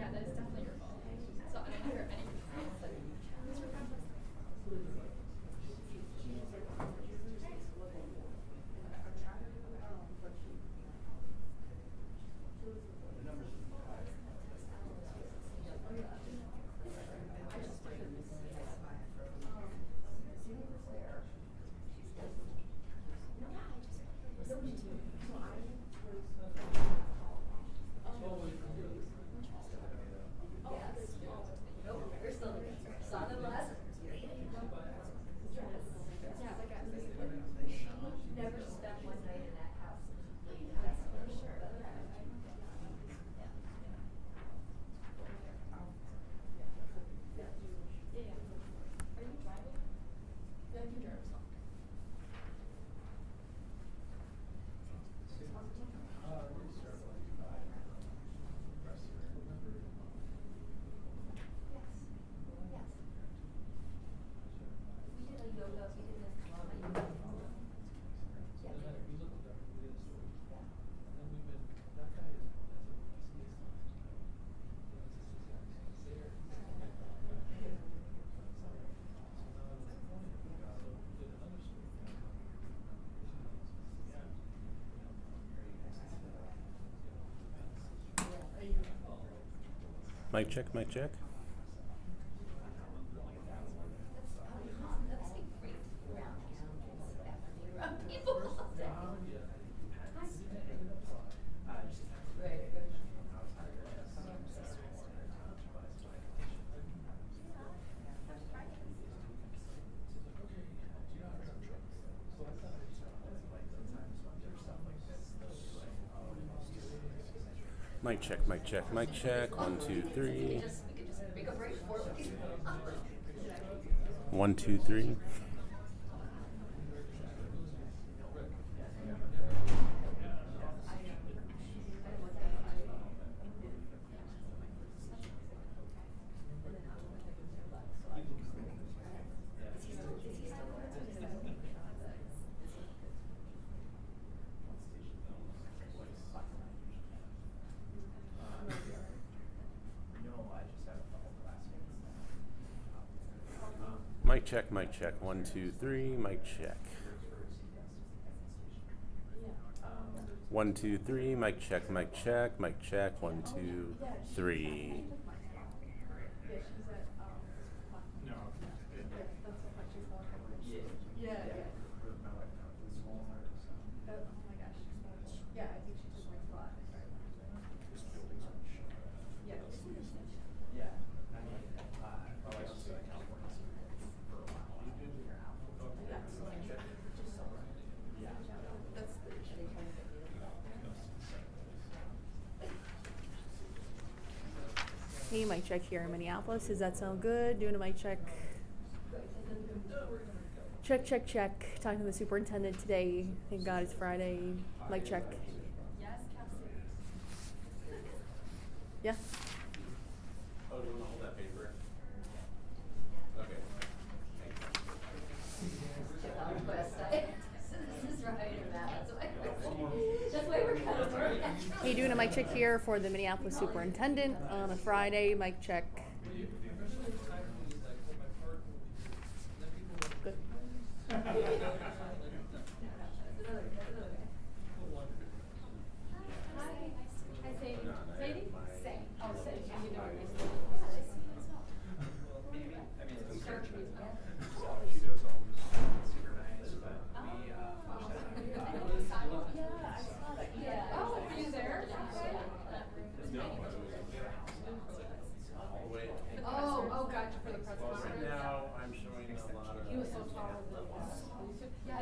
Yeah, that is definitely your fault. So I don't hear any complaints. Mic check, mic check. Mic check, mic check, mic check. 1, 2, 3. 1, 2, 3. Mic check, mic check. 1, 2, 3. Mic check. 1, 2, 3. Mic check, mic check, mic check. 1, 2, 3. Hey, mic check here in Minneapolis. Does that sound good? Doing a mic check. Check, check, check. Talking to the superintendent today. Thank God it's Friday. Mic check. Yes, Kelsey. Yeah. Oh, do you want to hold that paper? Okay. Hey, doing a mic check here for the Minneapolis superintendent on a Friday. Mic check. Good. Hi, Sadie. Sadie? Say. Oh, Sadie. How you doing? She does always super nice, but we Oh, are you there? No. All the way. Oh, gotcha, for the press conference. Right now, I'm showing a lot of. He was so tall. Yeah,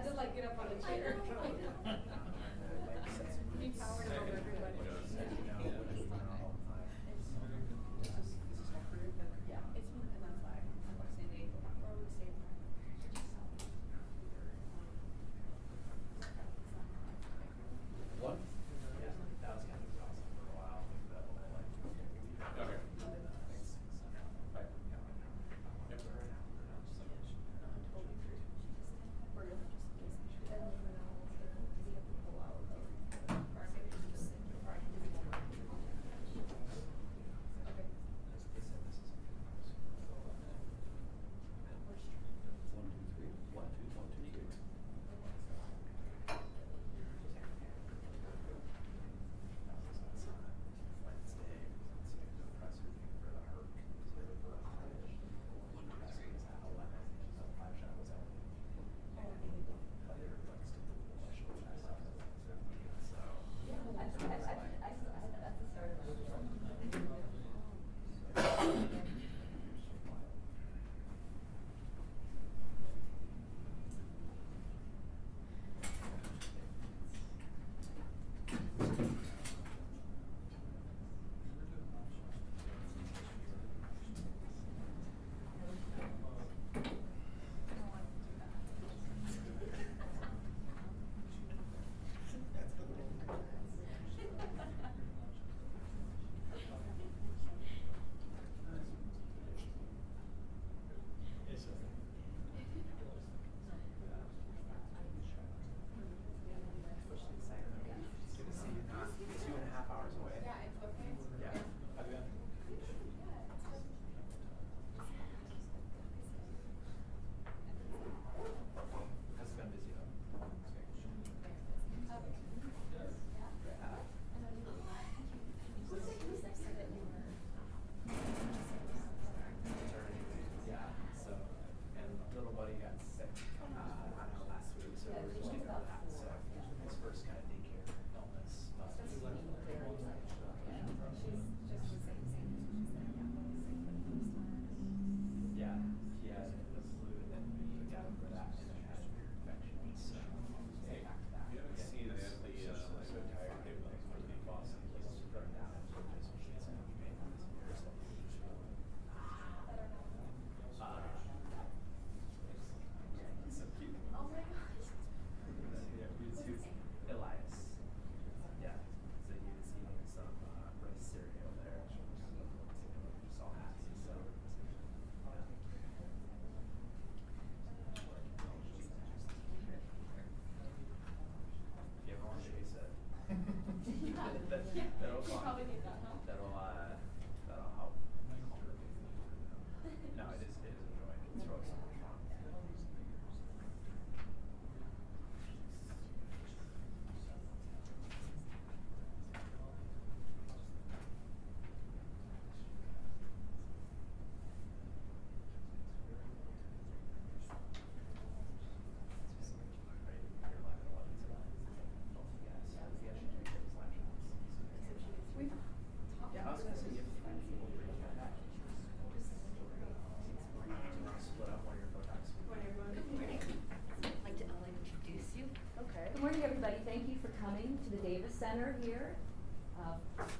center here,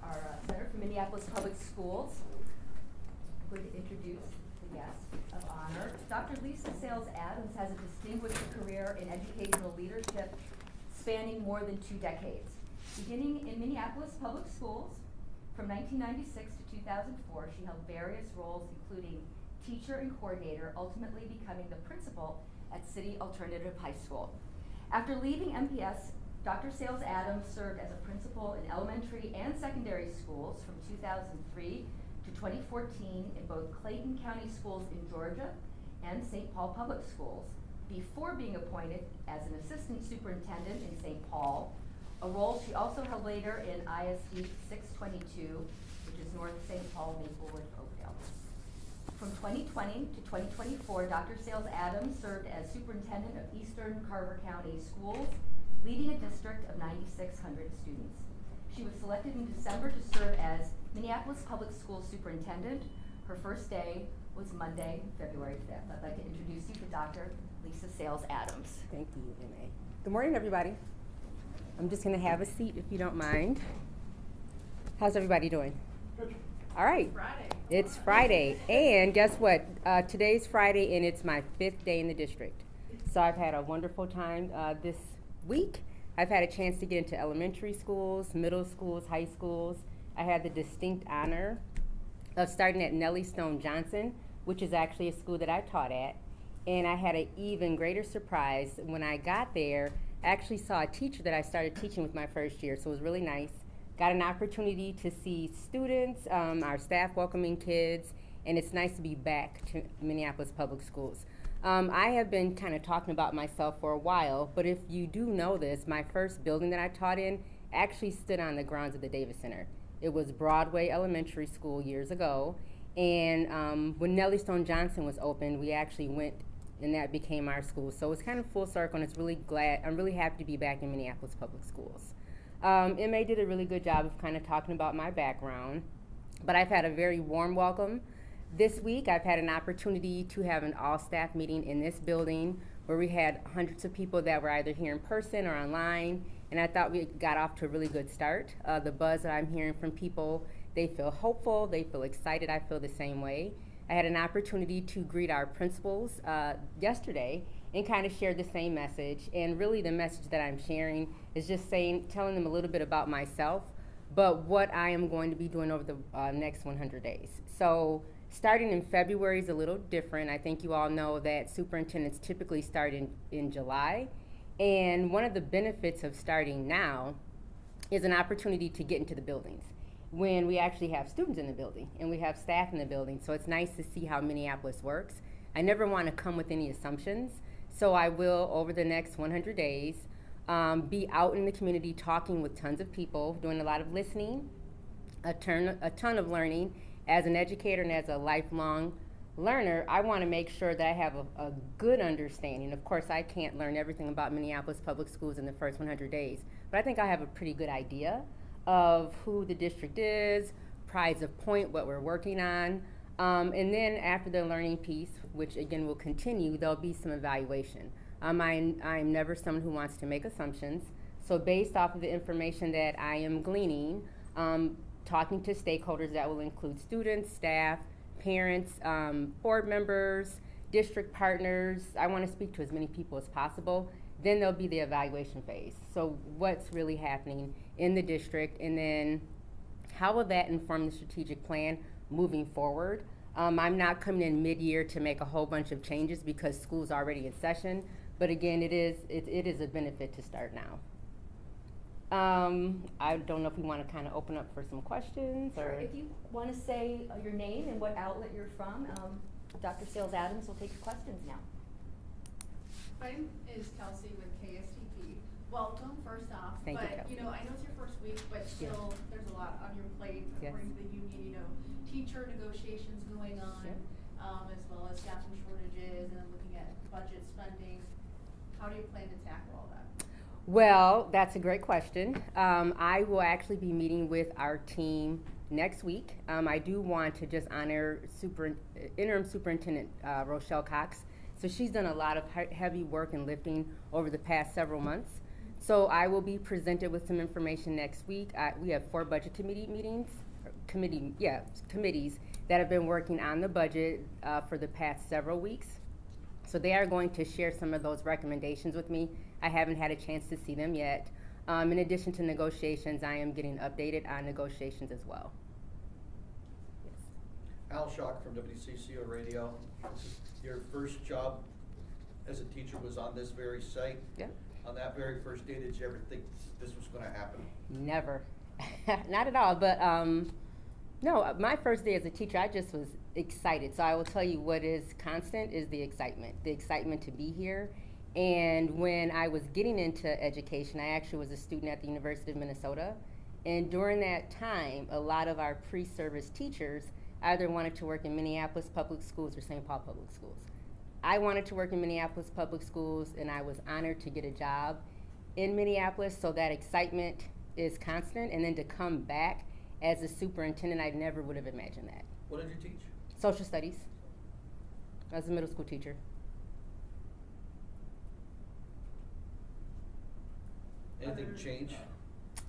our Center for Minneapolis Public Schools. I'm going to introduce the guest of honor. Dr. Lisa Sayles-Adams has a distinguished career in educational leadership spanning more than 2 decades. Beginning in Minneapolis Public Schools, from 1996 to 2004, she held various roles including teacher and coordinator, ultimately becoming the principal at City Alternative High School. After leaving MPS, Dr. Sayles-Adams served as a principal in elementary and secondary schools from 2003 to 2014 in both Clayton County Schools in Georgia and St. Paul Public Schools, before being appointed as an assistant superintendent in St. Paul, a role she also held later in ISD 622, which is North St. Paul, Maplewood, Oakdale. From 2020 to 2024, Dr. Sayles-Adams served as superintendent of Eastern Carver County Schools, leading a district of 9,600 students. She was selected in December to serve as Minneapolis Public Schools superintendent. Her first day was Monday, February 5th. I'd like to introduce you to Dr. Lisa Sayles-Adams. Thank you, Renee. Good morning, everybody. I'm just going to have a seat if you don't mind. How's everybody doing? Good. All right. Friday. It's Friday. And guess what? Today's Friday, and it's my 5th day in the district. So I've had a wonderful time this week. I've had a chance to get into elementary schools, middle schools, high schools. I had the distinct honor of starting at Nellie Stone Johnson, which is actually a school that I taught at. And I had an even greater surprise when I got there. I actually saw a teacher that I started teaching with my first year, so it was really nice. Got an opportunity to see students, our staff welcoming kids, and it's nice to be back to Minneapolis Public Schools. I have been kind of talking about myself for a while, but if you do know this, my first building that I taught in actually stood on the grounds of the Davis Center. It was Broadway Elementary School years ago, and when Nellie Stone Johnson was opened, we actually went and that became our school. So it's kind of full circle, and I'm really happy to be back in Minneapolis Public Schools. MA did a really good job of kind of talking about my background, but I've had a very warm welcome. This week, I've had an opportunity to have an all-staff meeting in this building where we had hundreds of people that were either here in person or online, and I thought we got off to a really good start. The buzz that I'm hearing from people, they feel hopeful, they feel excited, I feel the same way. I had an opportunity to greet our principals yesterday and kind of share the same message. And really the message that I'm sharing is just telling them a little bit about myself, but what I am going to be doing over the next 100 days. So starting in February is a little different. I think you all know that superintendents typically start in July. And one of the benefits of starting now is an opportunity to get into the buildings when we actually have students in the building and we have staff in the building. So it's nice to see how Minneapolis works. I never want to come with any assumptions. So I will, over the next 100 days, be out in the community talking with tons of people, doing a lot of listening, a ton of learning. As an educator and as a lifelong learner, I want to make sure that I have a good understanding. Of course, I can't learn everything about Minneapolis Public Schools in the first 100 days, but I think I have a pretty good idea of who the district is, prides of point, what we're working on. And then after the learning piece, which again will continue, there'll be some evaluation. I'm never someone who wants to make assumptions. So based off of the information that I am gleaning, talking to stakeholders that will include students, staff, parents, board members, district partners. I want to speak to as many people as possible. Then there'll be the evaluation phase. So what's really happening in the district, and then how will that inform the strategic plan moving forward? I'm not coming in mid-year to make a whole bunch of changes because school's already in session, but again, it is a benefit to start now. I don't know if we want to kind of open up for some questions. Sure. Or If you want to say your name and what outlet you're from, Dr. Sayles-Adams will take your questions now. My name is Kelsey with KSTP. Welcome, first off. Thank you, but Kelsey. I know it's your first week, but still there's a lot on your plate Yes. according to the union, teacher negotiations going on, Yep. As well as staffing shortages and then looking at budget spending. How do you plan to tackle all that? Well, that's a great question. I will actually be meeting with our team next week. I do want to just honor interim superintendent Rochelle Cox. So she's done a lot of heavy work and lifting over the past several months So I will be presented with some information next week. We have 4 budget committee meetings, committees that have been working on the budget for the past several weeks. So they are going to share some of those recommendations with me. I haven't had a chance to see them yet. In addition to negotiations, I am getting updated on negotiations as well. Yes. Al Schock from WCCO Radio. Your first job as a teacher was on this very site. Yeah. On that very first day, did you ever think this was going to happen? Never. Not at all. But no, my first day as a teacher, I just was excited. So I will tell you what is constant is the excitement to be here. And when I was getting into education, I actually was a student at the University of Minnesota. And during that time, a lot of our pre-service teachers either wanted to work in Minneapolis Public Schools or St. Paul Public Schools. I wanted to work in Minneapolis Public Schools, and I was honored to get a job in Minneapolis, so that excitement is constant. And then to come back as a superintendent, I never would have imagined that. What did you teach? Social studies. I was a middle school teacher. Anything change?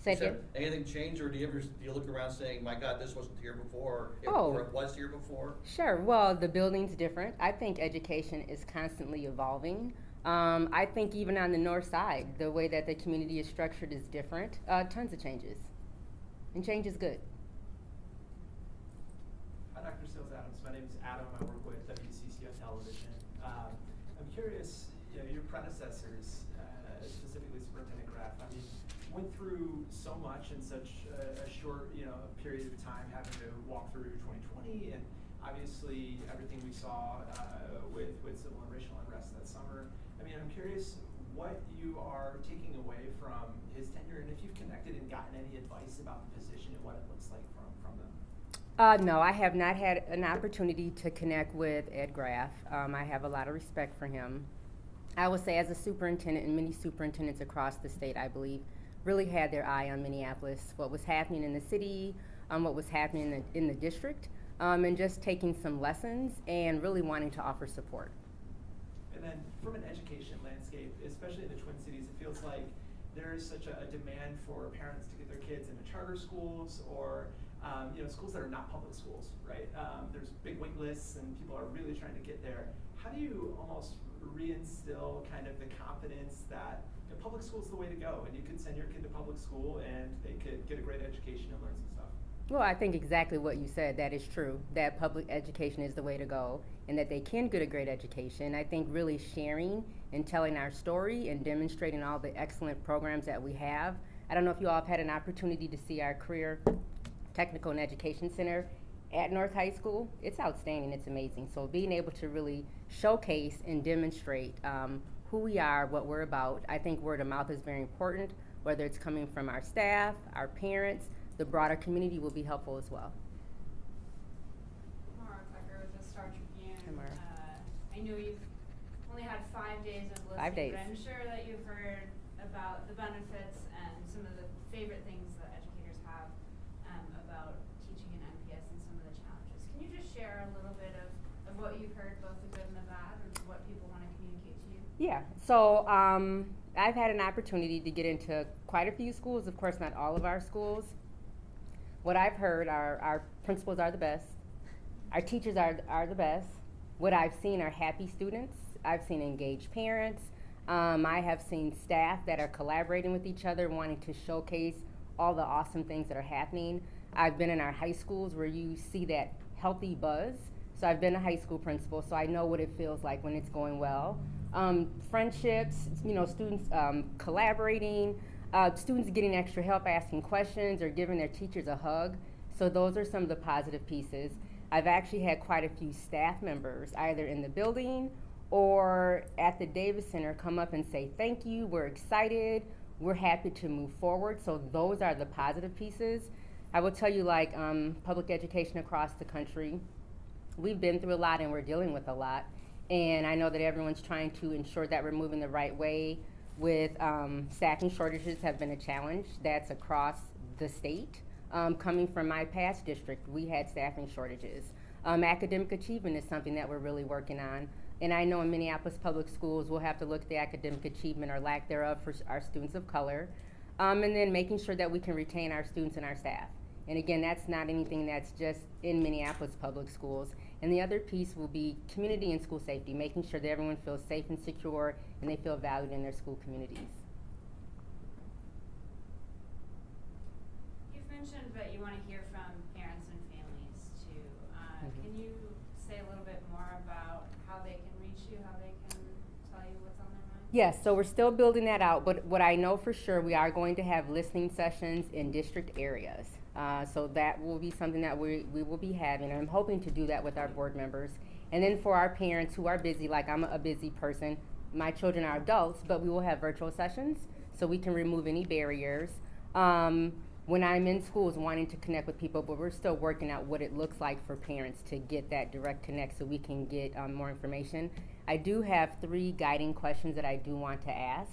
Say Is there again? anything change, or do you look around saying, my God, this wasn't here before, Oh. or it was here before? Sure. Well, the building's different. I think education is constantly evolving. I think even on the north side, the way that the community is structured is different. Tons of changes. And change is good. Hi, Dr. Sayles-Adams. My name is Adam. I work with WCCO Television. I'm curious, your predecessors, specifically Superintendent Graff, went through so much in such a short, period of time, having to walk through 2020, and obviously everything we saw with civil and racial unrest that summer. I'm curious what you are taking away from his tenure, and if you've connected and gotten any advice about the position and what it looks like from them. No, I have not had an opportunity to connect with Ed Graff. I have a lot of respect for him. I would say as a superintendent, and many superintendents across the state, I believe, really had their eye on Minneapolis, what was happening in the city, what was happening in the district, and just taking some lessons and really wanting to offer support. And then from an education landscape, especially in the Twin Cities, it feels like there is such a demand for parents to get their kids into charter schools or schools that are not public schools, right? There's big wait lists and people are really trying to get there. How do you almost reinstill kind of the confidence that public school is the way to go, and you could send your kid to public school and they could get a great education and learn some stuff? Well, I think exactly what you said, that is true, that public education is the way to go and that they can get a great education. I think really sharing and telling our story and demonstrating all the excellent programs that we have. I don't know if you all have had an opportunity to see our Career Technical and Education Center at North High School. It's outstanding, it's amazing. So being able to really showcase and demonstrate who we are, what we're about, I think word of mouth is very important, whether it's coming from our staff, our parents, the broader community will be helpful as well. Mara Tucker with the Star Tribune. Hi, Mara. I know you've only had 5 days of listening, 5 days. but I'm sure that you've heard about the benefits and some of the favorite things that educators have about teaching in NPS and some of the challenges. Can you just share a little bit of what you've heard, both the good and the bad, and what people want to communicate to you? Yeah, so I've had an opportunity to get into quite a few schools, of course not all of our schools. What I've heard are our principals are the best, our teachers are the best. What I've seen are happy students, I've seen engaged parents, I have seen staff that are collaborating with each other, wanting to showcase all the awesome things that are happening. I've been in our high schools where you see that healthy buzz. So I've been a high school principal, so I know what it feels like when it's going well. Friendships, students collaborating, students getting extra help, asking questions, or giving their teachers a hug. So those are some of the positive pieces. I've actually had quite a few staff members, either in the building or at the Davis Center, come up and say, thank you, we're excited, we're happy to move forward. So those are the positive pieces. I will tell you, like public education across the country, we've been through a lot and we're dealing with a lot. And I know that everyone's trying to ensure that we're moving the right way with staffing shortages have been a challenge. That's across the state. Coming from my past district, we had staffing shortages. Academic achievement is something that we're really working on. And I know in Minneapolis Public Schools, we'll have to look at the academic achievement or lack thereof for our students of color. And then making sure that we can retain our students and our staff. And again, that's not anything that's just in Minneapolis Public Schools. And the other piece will be community and school safety, making sure that everyone feels safe and secure and they feel valued in their school communities. You've mentioned that you want to hear from parents and families too. Can you say a little bit more about how they can reach you, how they can tell you what's on their mind? Yes, so we're still building that out, but what I know for sure, we are going to have listening sessions in district areas. So that will be something that we will be having, and I'm hoping to do that with our board members. And then for our parents who are busy, like I'm a busy person, my children are adults, but we will have virtual sessions so we can remove any barriers. When I'm in schools wanting to connect with people, but we're still working out what it looks like for parents to get that direct connect so we can get more information. I do have 3 guiding questions that I do want to ask.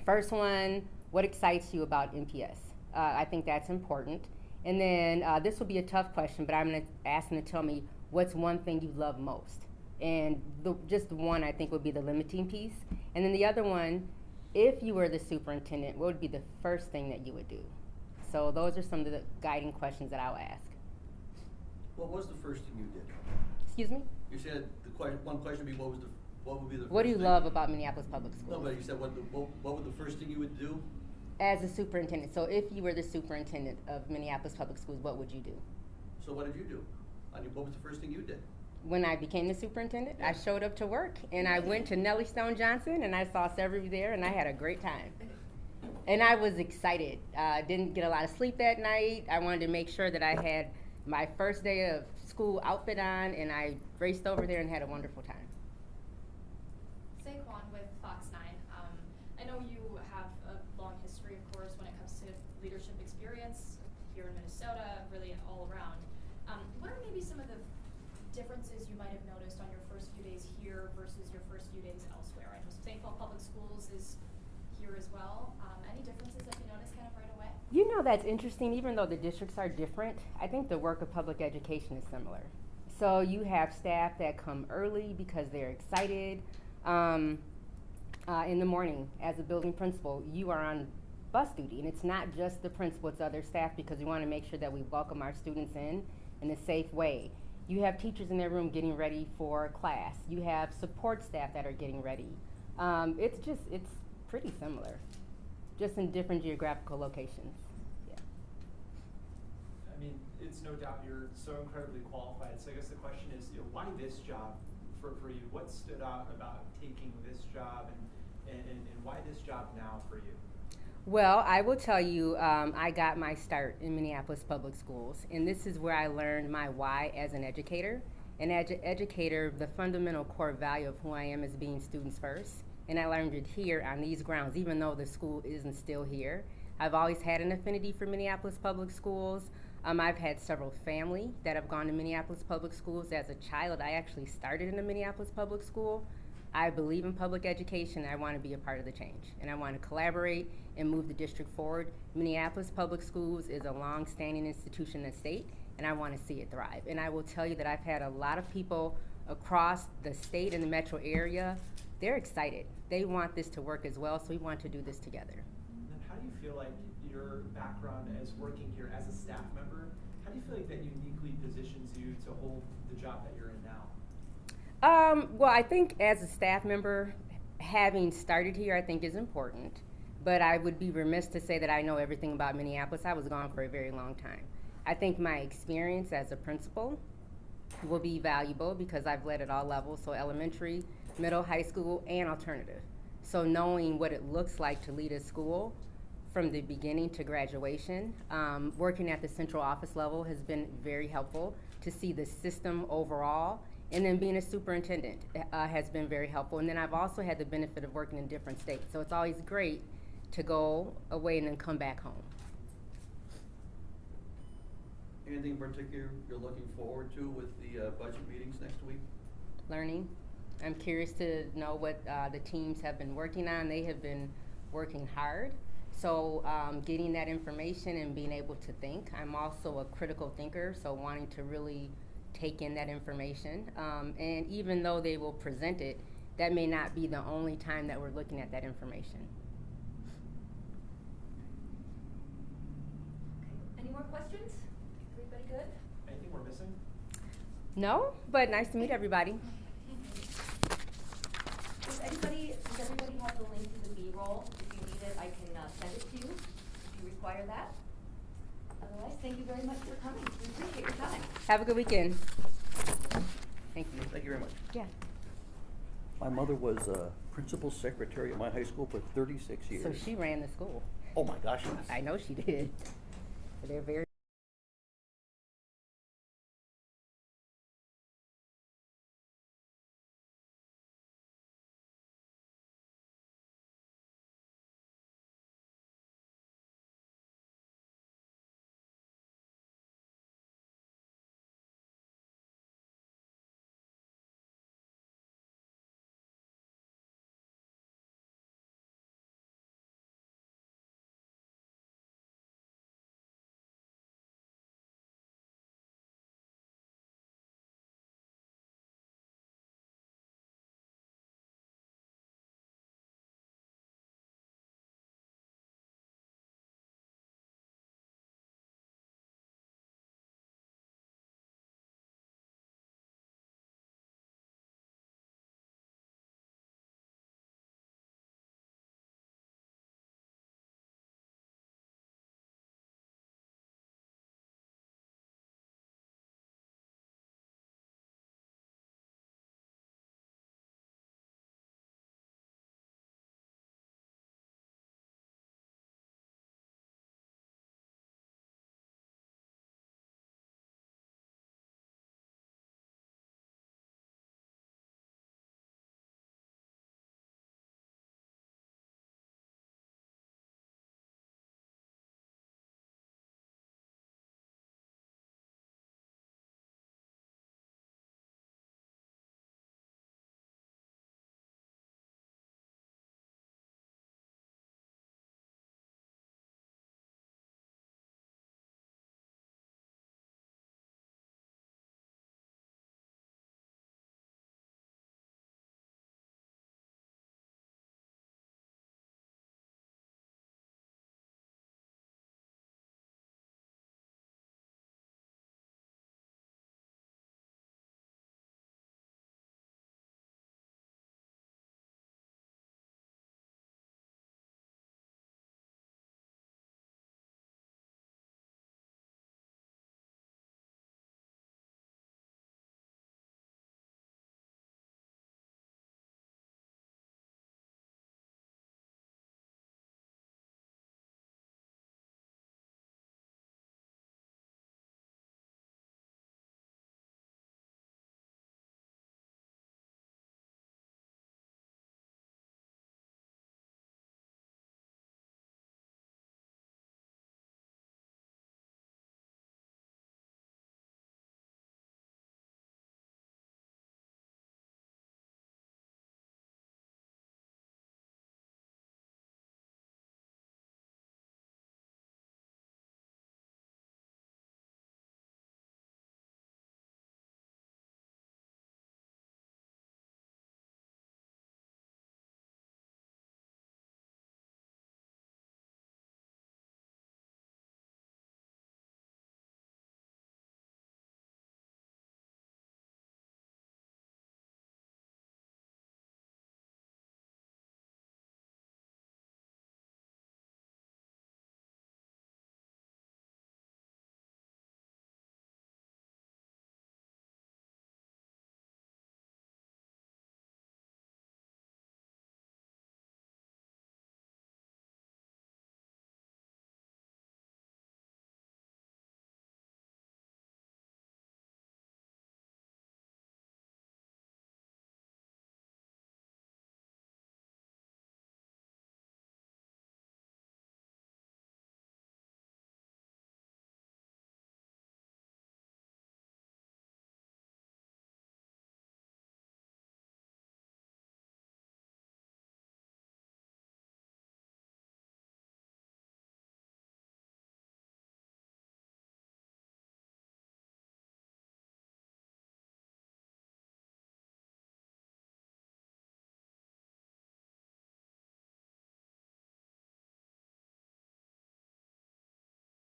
First one, what excites you about MPS? I think that's important. And then this will be a tough question, but I'm going to ask them to tell me what's one thing you love most. And just one, I think, would be the limiting piece. And then the other one, if you were the superintendent, what would be the first thing that you would do? So those are some of the guiding questions that I'll ask. What was the first thing you did? Excuse me? You said one question would be what would be the first What do you thing? love about Minneapolis Public Schools? No, but you said what would the first thing you would do? As a superintendent. So if you were the superintendent of Minneapolis Public Schools, what would you do? So what did you do? What was the first thing you did? When I became the superintendent, Yeah. I showed up to work and I went to Nellie Stone Johnson and I saw several there and I had a great time. And I was excited. Didn't get a lot of sleep that night. I wanted to make sure that I had my first day of school outfit on, and I raced over there and had a wonderful time. Saquon with Fox 9. I know you have a long history, of course, when it comes to leadership experience here in Minnesota, really all around. What are maybe some of the differences you might have noticed on your first few days here versus your first few days elsewhere? I know St. Paul Public Schools is here as well. Any differences that you noticed kind of right away? You know, that's interesting. Even though the districts are different, I think the work of public education is similar. So you have staff that come early because they're excited. In the morning, as a building principal, you are on bus duty, and it's not just the principal, it's other staff, because we want to make sure that we welcome our students in a safe way. You have teachers in their room getting ready for class. You have support staff that are getting ready. It's pretty similar, just in different geographical locations. Yeah. I mean, it's no doubt you're so incredibly qualified. So I guess the question is, why this job for you? What stood out about taking this job, and why this job now for you? Well, I will tell you, I got my start in Minneapolis Public Schools, and this is where I learned my why as an educator. And as an educator, the fundamental core value of who I am is being students first. And I learned it here on these grounds, even though the school isn't still here. I've always had an affinity for Minneapolis Public Schools. I've had several family that have gone to Minneapolis Public Schools. As a child, I actually started in a Minneapolis Public School. I believe in public education. I want to be a part of the change, and I want to collaborate and move the district forward. Minneapolis Public Schools is a long-standing institution in the state, and I want to see it thrive. And I will tell you that I've had a lot of people across the state and the metro area. They're excited. They want this to work as well, so we want to do this together. And then how do you feel like your background as working here as a staff member, how do you feel like that uniquely positions you to hold the job that you're in now? Well, I think as a staff member, having started here, I think is important. But I would be remiss to say that I know everything about Minneapolis. I was gone for a very long time. I think my experience as a principal will be valuable because I've led at all levels, so elementary, middle, high school, and alternative. So knowing what it looks like to lead a school from the beginning to graduation, working at the central office level has been very helpful to see the system overall. And then being a superintendent has been very helpful. And then I've also had the benefit of working in different states. So it's always great to go away and then come back home. Anything in particular you're looking forward to with the budget meetings next week? Learning. I'm curious to know what the teams have been working on. They have been working hard. So getting that information and being able to think. I'm also a critical thinker, so wanting to really take in that information. And even though they will present it, that may not be the only time that we're looking at that information. Okay. Any more questions? Everybody good? Anything we're missing? No, but nice to meet everybody. Does everybody have the link to the B-roll? If you need it, I can send it to you if you require that. Otherwise, thank you very much for coming. We appreciate your time. Have a good weekend. Thank you. Thank you very much. Yeah. My mother was principal secretary at my high school for 36 years. So she ran the school. Oh my gosh, yes. I know she did. They're very